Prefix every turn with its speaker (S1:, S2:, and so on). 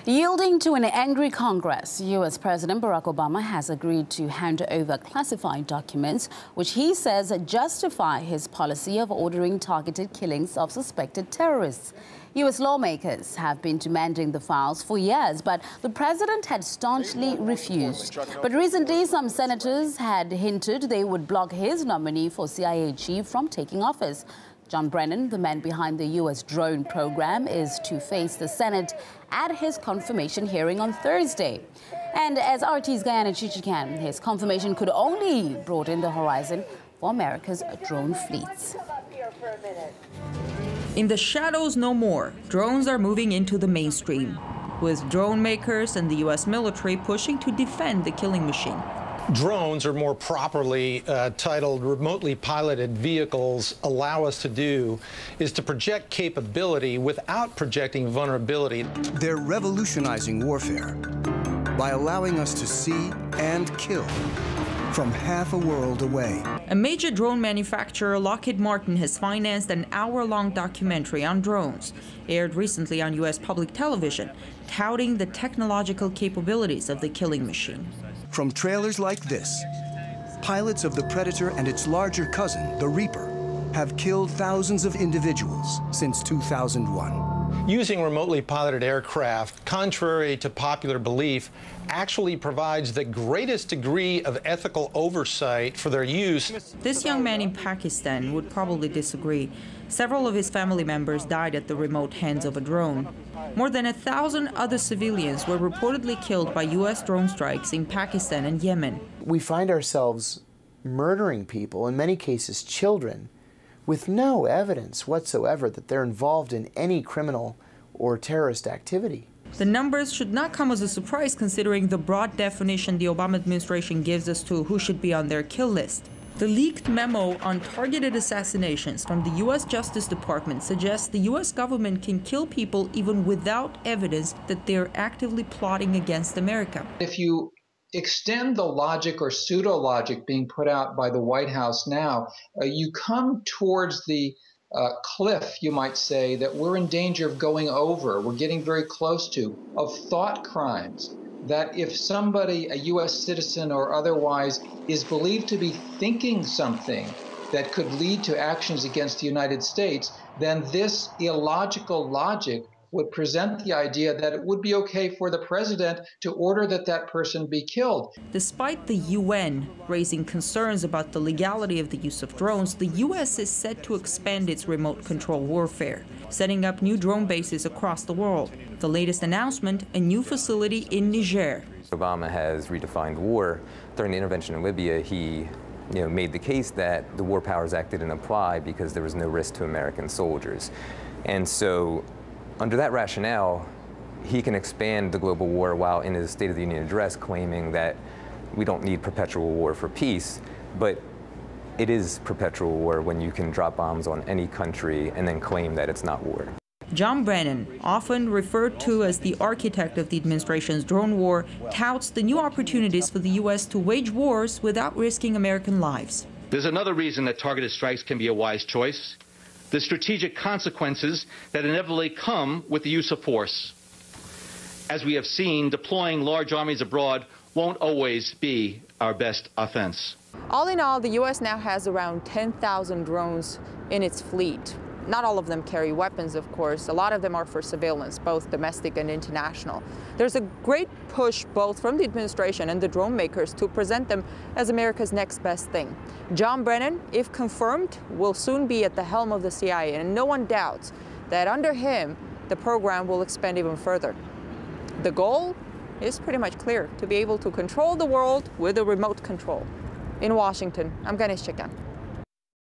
S1: Yielding to an angry Congress, U.S. President Barack Obama has agreed to hand over classified documents, which he says justify his policy of ordering targeted killings of suspected terrorists. U.S. lawmakers have been demanding the files for years, but the president had staunchly refused. But recently, some senators had hinted they would block his nominee for CIA chief from taking office. John Brennan, the man behind the U.S. drone program, is to face the Senate at his confirmation hearing on Thursday. And as RT's Guyana Chichikan, his confirmation could only broaden the horizon for America's drone fleets.
S2: In the shadows no more, drones are moving into the mainstream, with drone makers and the U.S. military pushing to defend the killing machine.
S3: Drones, or more properly titled remotely piloted vehicles, allow us to do is to project capability without projecting vulnerability.
S4: They're revolutionizing warfare by allowing us to see and kill from half a world away.
S2: A major drone manufacturer, Lockheed Martin, has financed an hour-long documentary on drones, aired recently on U.S. public television, touting the technological capabilities of the killing machine.
S4: From trailers like this, pilots of the Predator and its larger cousin, the Reaper, have killed thousands of individuals since 2001.
S3: Using remotely piloted aircraft, contrary to popular belief, actually provides the greatest degree of ethical oversight for their use.
S2: This young man in Pakistan would probably disagree. Several of his family members died at the remote hands of a drone. More than 1,000 other civilians were reportedly killed by U.S. drone strikes in Pakistan and Yemen.
S5: We find ourselves murdering people, in many cases children, with no evidence whatsoever that they're involved in any criminal or terrorist activity.
S2: The numbers should not come as a surprise considering the broad definition the Obama administration gives us to who should be on their kill list. The leaked memo on targeted assassinations from the U.S. Justice Department suggests the U.S. government can kill people even without evidence that they're actively plotting against America.
S6: If you extend the logic or pseudo-logic being put out by the White House now, you come towards the cliff, you might say, that we're in danger of going over, we're getting very close to, of thought crimes. That if somebody, a U.S. citizen or otherwise, is believed to be thinking something that could lead to actions against the United States, then this illogical logic would present the idea that it would be okay for the president to order that that person be killed.
S2: Despite the UN raising concerns about the legality of the use of drones, the U.S. is set to expand its remote control warfare, setting up new drone bases across the world. The latest announcement, a new facility in Niger.
S7: Obama has redefined war. During the intervention in Libya, he made the case that the War Powers Act didn't apply because there was no risk to American soldiers. And so, under that rationale, he can expand the global war while in his State of the Union address claiming that we don't need perpetual war for peace, but it is perpetual war when you can drop bombs on any country and then claim that it's not war.
S2: John Brennan, often referred to as the architect of the administration's drone war, touts the new opportunities for the U.S. to wage wars without risking American lives.
S8: There's another reason that targeted strikes can be a wise choice: the strategic consequences that inevitably come with the use of force. As we have seen, deploying large armies abroad won't always be our best offense.
S9: All in all, the U.S. now has around 10,000 drones in its fleet. Not all of them carry weapons, of course. A lot of them are for surveillance, both domestic and international. There's a great push both from the administration and the drone makers to present them as America's next best thing. John Brennan, if confirmed, will soon be at the helm of the CIA, and no one doubts that under him, the program will expand even further. The goal is pretty much clear: to be able to control the world with a remote control. In Washington, I'm Ganesh Chikan.